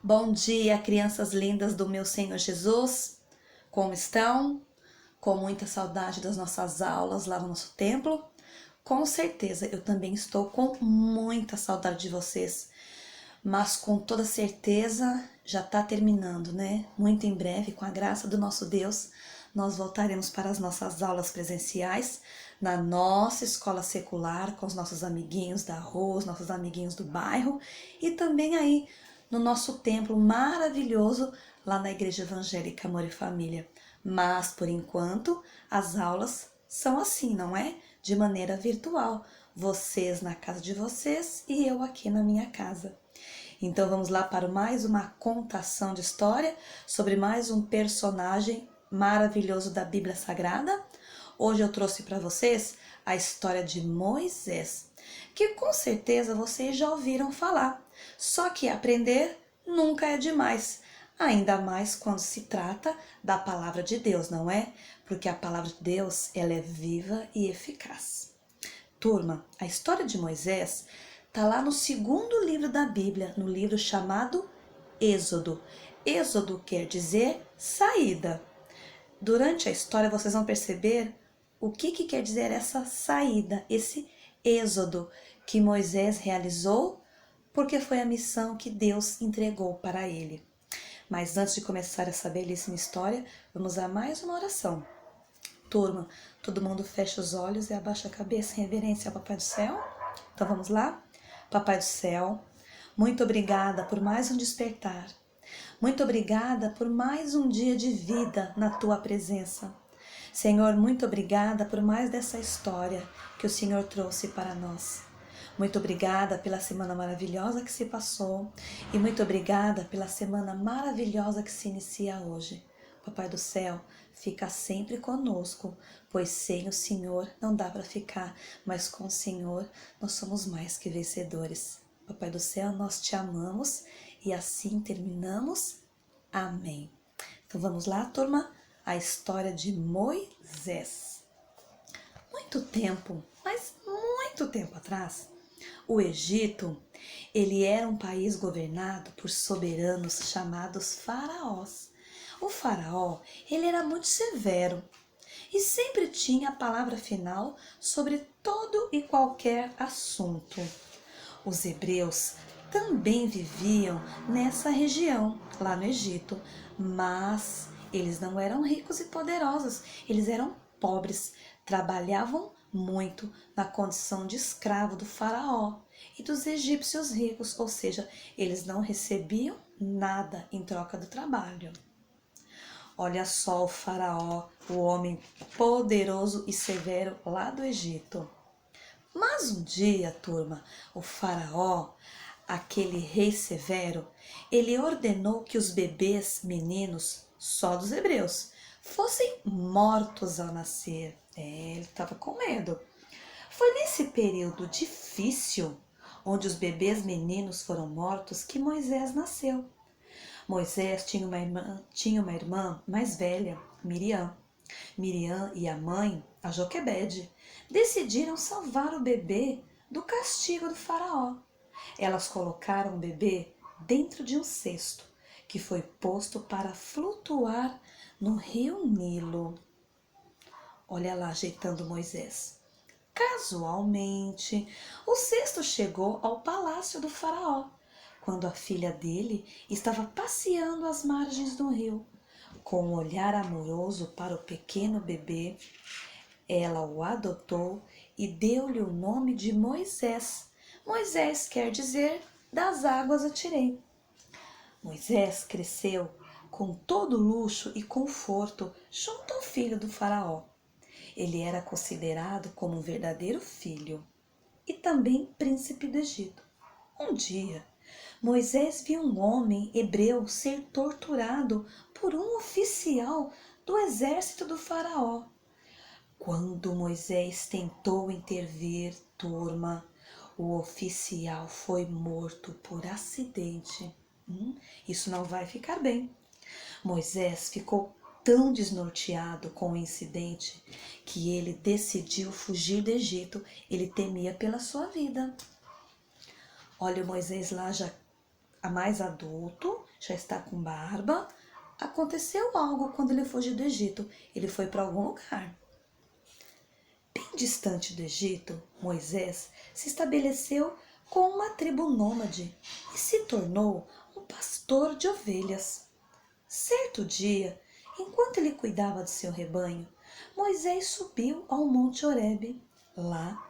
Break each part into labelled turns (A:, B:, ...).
A: Bom dia, crianças lindas do meu Senhor Jesus. Como estão? Com muita saudade das nossas aulas lá no nosso templo? Com certeza, eu também estou com muita saudade de vocês. Mas com toda certeza já está terminando, né? Muito em breve, com a graça do nosso Deus, nós voltaremos para as nossas aulas presenciais na nossa escola secular, com os nossos amiguinhos da rua, os nossos amiguinhos do bairro e também aí no nosso templo maravilhoso lá na Igreja Evangélica Amor e Família. Mas por enquanto as aulas são assim, não é? De maneira virtual. Vocês na casa de vocês e eu aqui na minha casa. Então vamos lá para mais uma contação de história sobre mais um personagem maravilhoso da Bíblia Sagrada. Hoje eu trouxe para vocês a história de Moisés, que com certeza vocês já ouviram falar. Só que aprender nunca é demais, ainda mais quando se trata da palavra de Deus, não é? Porque a palavra de Deus, ela é viva e eficaz. Turma, a história de Moisés está lá no segundo livro da Bíblia, no livro chamado Êxodo. Êxodo quer dizer saída. Durante a história vocês vão perceber o que quer dizer essa saída, esse êxodo que Moisés realizou, porque foi a missão que Deus entregou para ele. Mas antes de começar essa belíssima história, vamos a mais uma oração. Turma, todo mundo fecha os olhos e abaixa a cabeça em reverência ao Papai do Céu. Então vamos lá? Papai do Céu, muito obrigada por mais um despertar. Muito obrigada por mais um dia de vida na Tua presença. Senhor, muito obrigada por mais dessa história que o Senhor trouxe para nós. Muito obrigada pela semana maravilhosa que se passou e muito obrigada pela semana maravilhosa que se inicia hoje. Papai do Céu, fica sempre conosco, pois sem o Senhor não dá para ficar, mas com o Senhor nós somos mais que vencedores. Papai do Céu, nós te amamos e assim terminamos. Amém. Então vamos lá, turma, a história de Moisés. Muito tempo, mas muito tempo atrás, o Egito, ele era um país governado por soberanos chamados faraós. O faraó, ele era muito severo e sempre tinha a palavra final sobre todo e qualquer assunto. Os hebreus também viviam nessa região, lá no Egito, mas eles não eram ricos e poderosos, eles eram pobres, trabalhavam muito na condição de escravo do faraó e dos egípcios ricos, ou seja, eles não recebiam nada em troca do trabalho. Olha só o faraó, o homem poderoso e severo lá do Egito. Mas um dia, turma, o faraó, aquele rei severo, ele ordenou que os bebês meninos, só dos hebreus, fossem mortos ao nascer. Ele estava com medo. Foi nesse período difícil, onde os bebês meninos foram mortos, que Moisés nasceu. Moisés tinha uma irmã mais velha, Miriam. Miriam e a mãe, a Joquebede, decidiram salvar o bebê do castigo do faraó. Elas colocaram o bebê dentro de um cesto que foi posto para flutuar no rio Nilo. Olha lá, ajeitando Moisés. Casualmente, o cesto chegou ao palácio do faraó, quando a filha dele estava passeando às margens do rio. Com um olhar amoroso para o pequeno bebê, ela o adotou e deu-lhe o nome de Moisés. Moisés quer dizer, das águas o tirei. Moisés cresceu com todo luxo e conforto junto ao filho do faraó. Ele era considerado como um verdadeiro filho e também príncipe do Egito. Um dia, Moisés viu um homem hebreu ser torturado por um oficial do exército do faraó. Quando Moisés tentou intervir, turma, o oficial foi morto por acidente. Isso não vai ficar bem. Moisés ficou tão desnorteado com o incidente que ele decidiu fugir do Egito. Ele temia pela sua vida. Olha o Moisés lá já mais adulto, já está com barba. Aconteceu algo quando ele fugiu do Egito. Ele foi para algum lugar. Bem distante do Egito, Moisés se estabeleceu com uma tribo nômade e se tornou um pastor de ovelhas. Certo dia, enquanto ele cuidava do seu rebanho, Moisés subiu ao Monte Horebe. Lá,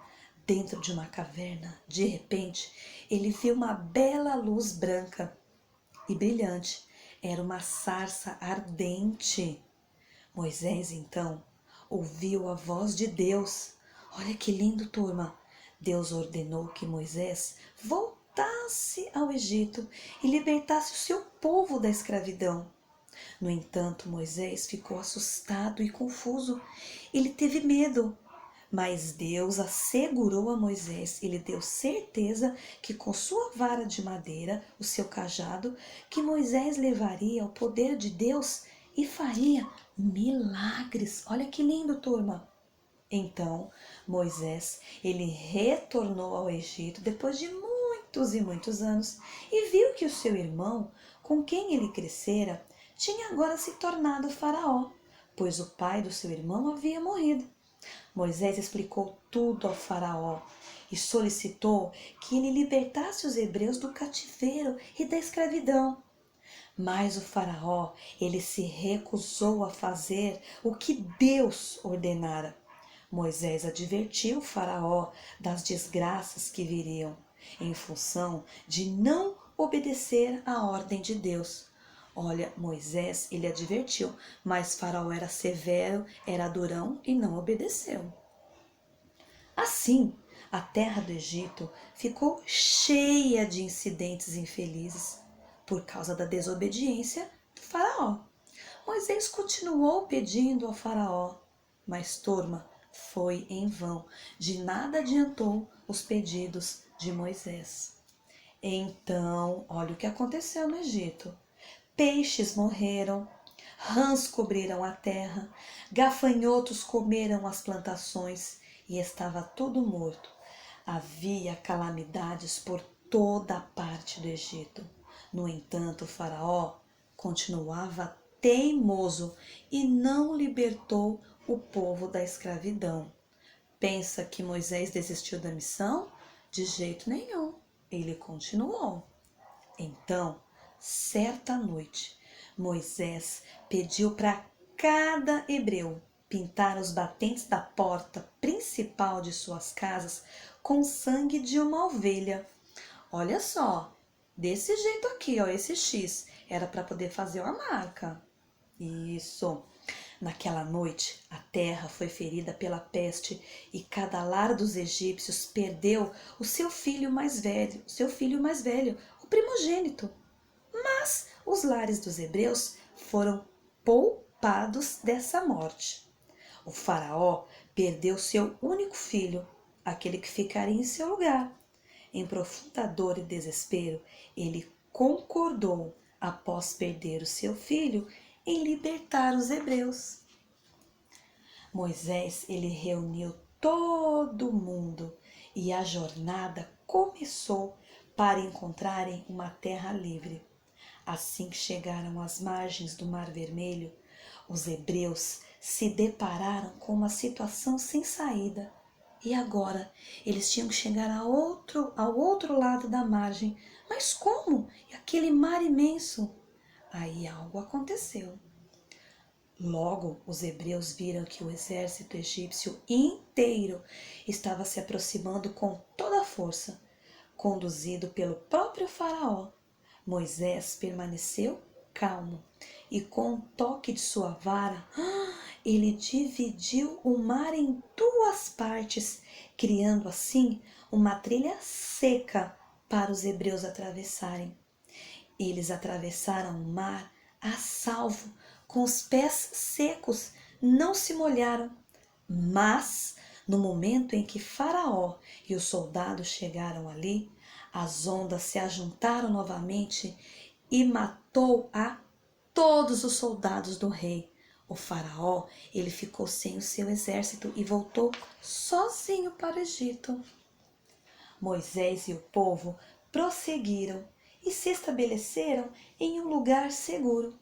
A: dentro de uma caverna, de repente, ele viu uma bela luz branca e brilhante. Era uma sarça ardente. Moisés, então, ouviu a voz de Deus. Olha que lindo, turma! Deus ordenou que Moisés voltasse ao Egito e libertasse o seu povo da escravidão. No entanto, Moisés ficou assustado e confuso. Ele teve medo. Mas Deus assegurou a Moisés e lhe deu certeza que com sua vara de madeira, o seu cajado, que Moisés levaria ao poder de Deus e faria milagres. Olha que lindo, turma! Então, Moisés, ele retornou ao Egito depois de muitos e muitos anos e viu que o seu irmão, com quem ele crescera, tinha agora se tornado faraó, pois o pai do seu irmão havia morrido. Moisés explicou tudo ao faraó e solicitou que ele libertasse os hebreus do cativeiro e da escravidão. Mas o faraó, ele se recusou a fazer o que Deus ordenara. Moisés advertiu o faraó das desgraças que viriam em função de não obedecer à ordem de Deus. Olha, Moisés, ele advertiu, mas Faraó era severo, era durão e não obedeceu. Assim, a terra do Egito ficou cheia de incidentes infelizes por causa da desobediência do Faraó. Moisés continuou pedindo ao Faraó, mas, turma, foi em vão. De nada adiantou os pedidos de Moisés. Então, olha o que aconteceu no Egito. Peixes morreram, rãs cobriram a terra, gafanhotos comeram as plantações e estava tudo morto. Havia calamidades por toda a parte do Egito. No entanto, o faraó continuava teimoso e não libertou o povo da escravidão. Pensa que Moisés desistiu da missão? De jeito nenhum. Ele continuou. Então, certa noite, Moisés pediu para cada hebreu pintar os batentes da porta principal de suas casas com sangue de uma ovelha. Olha só, desse jeito aqui, ó, esse X, era para poder fazer uma marca. Isso. Naquela noite, a terra foi ferida pela peste e cada lar dos egípcios perdeu o seu filho mais velho, o primogênito. Mas os lares dos hebreus foram poupados dessa morte. O faraó perdeu seu único filho, aquele que ficaria em seu lugar. Em profunda dor e desespero, ele concordou, após perder o seu filho, em libertar os hebreus. Moisés, ele reuniu todo mundo e a jornada começou para encontrarem uma terra livre. Assim que chegaram às margens do Mar Vermelho, os hebreus se depararam com uma situação sem saída. E agora eles tinham que chegar ao outro lado da margem. Mas como? E aquele mar imenso? Aí algo aconteceu. Logo, os hebreus viram que o exército egípcio inteiro estava se aproximando com toda a força, conduzido pelo próprio faraó. Moisés permaneceu calmo e com um toque de sua vara, ele dividiu o mar em duas partes, criando assim uma trilha seca para os hebreus atravessarem. Eles atravessaram o mar a salvo, com os pés secos, não se molharam. Mas, no momento em que Faraó e os soldados chegaram ali, as ondas se ajuntaram novamente e matou a todos os soldados do rei. O faraó, ele ficou sem o seu exército e voltou sozinho para o Egito. Moisés e o povo prosseguiram e se estabeleceram em um lugar seguro.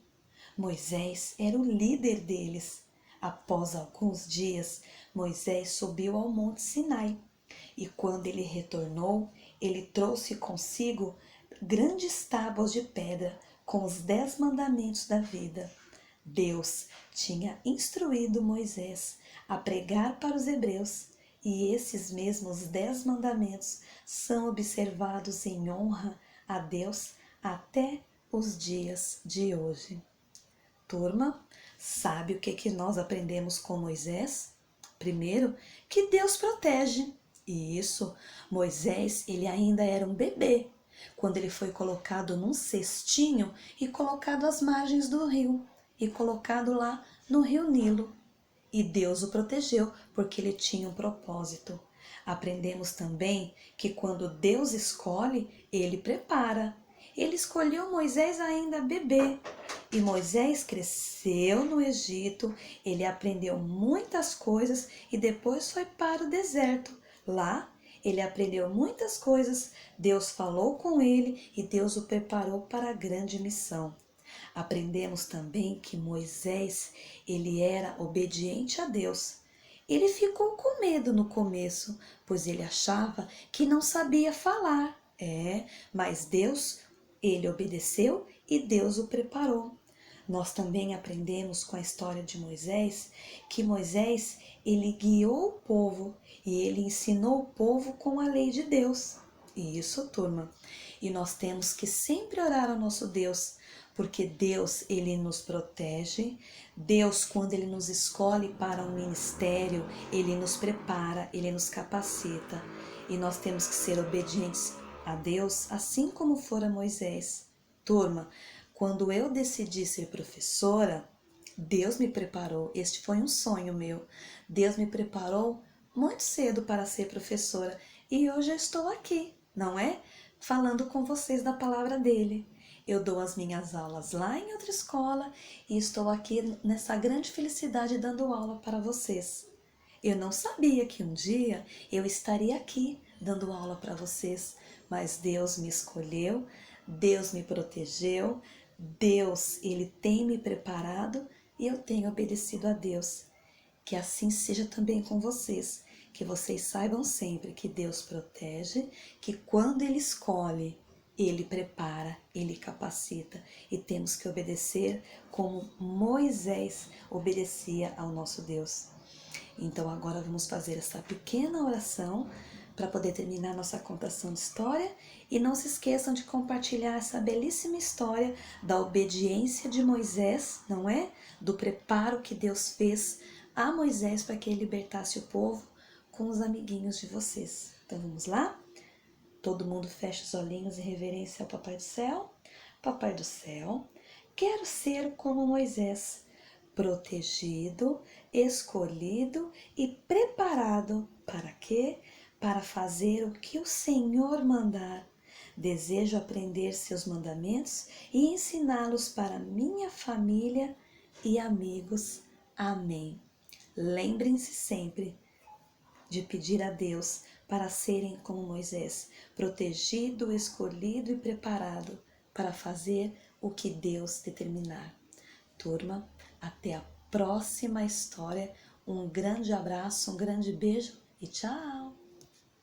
A: Moisés era o líder deles. Após alguns dias, Moisés subiu ao Monte Sinai. E quando ele retornou, ele trouxe consigo grandes tábuas de pedra com os 10 mandamentos da vida. Deus tinha instruído Moisés a pregar para os hebreus, e esses mesmos 10 mandamentos são observados em honra a Deus até os dias de hoje. Turma, sabe o que nós aprendemos com Moisés? Primeiro, que Deus protege. E isso, Moisés, ele ainda era um bebê, quando ele foi colocado num cestinho e colocado às margens do rio, e colocado lá no rio Nilo. E Deus o protegeu, porque ele tinha um propósito. Aprendemos também que quando Deus escolhe, ele prepara. Ele escolheu Moisés ainda bebê. E Moisés cresceu no Egito, ele aprendeu muitas coisas e depois foi para o deserto. Lá, ele aprendeu muitas coisas, Deus falou com ele e Deus o preparou para a grande missão. Aprendemos também que Moisés, ele era obediente a Deus. Ele ficou com medo no começo, pois ele achava que não sabia falar. Mas Deus, ele obedeceu e Deus o preparou. Nós também aprendemos com a história de Moisés que Moisés, ele guiou o povo e ele ensinou o povo com a lei de Deus. E isso, turma. E nós temos que sempre orar ao nosso Deus, porque Deus, ele nos protege. Deus, quando ele nos escolhe para um ministério, ele nos prepara, ele nos capacita. E nós temos que ser obedientes a Deus, assim como fora Moisés. Turma, quando eu decidi ser professora, Deus me preparou. Este foi um sonho meu. Deus me preparou muito cedo para ser professora e hoje eu estou aqui, não é? Falando com vocês da palavra dele. Eu dou as minhas aulas lá em outra escola e estou aqui nessa grande felicidade dando aula para vocês. Eu não sabia que um dia eu estaria aqui dando aula para vocês, mas Deus me escolheu, Deus me protegeu, Deus, ele tem me preparado e eu tenho obedecido a Deus. Que assim seja também com vocês, que vocês saibam sempre que Deus protege, que quando ele escolhe, ele prepara, ele capacita e temos que obedecer como Moisés obedecia ao nosso Deus. Então agora vamos fazer essa pequena oração para poder terminar nossa contação de história e não se esqueçam de compartilhar essa belíssima história da obediência de Moisés, não é? Do preparo que Deus fez a Moisés para que ele libertasse o povo com os amiguinhos de vocês. Então vamos lá? Todo mundo fecha os olhinhos em reverência ao Papai do Céu. Papai do Céu, quero ser como Moisés, protegido, escolhido e preparado. Para quê? Para fazer o que o Senhor mandar. Desejo aprender seus mandamentos e ensiná-los para minha família e amigos. Amém. Lembrem-se sempre de pedir a Deus para serem como Moisés, protegido, escolhido e preparado para fazer o que Deus determinar. Turma, até a próxima história. Um grande abraço, um grande beijo e tchau!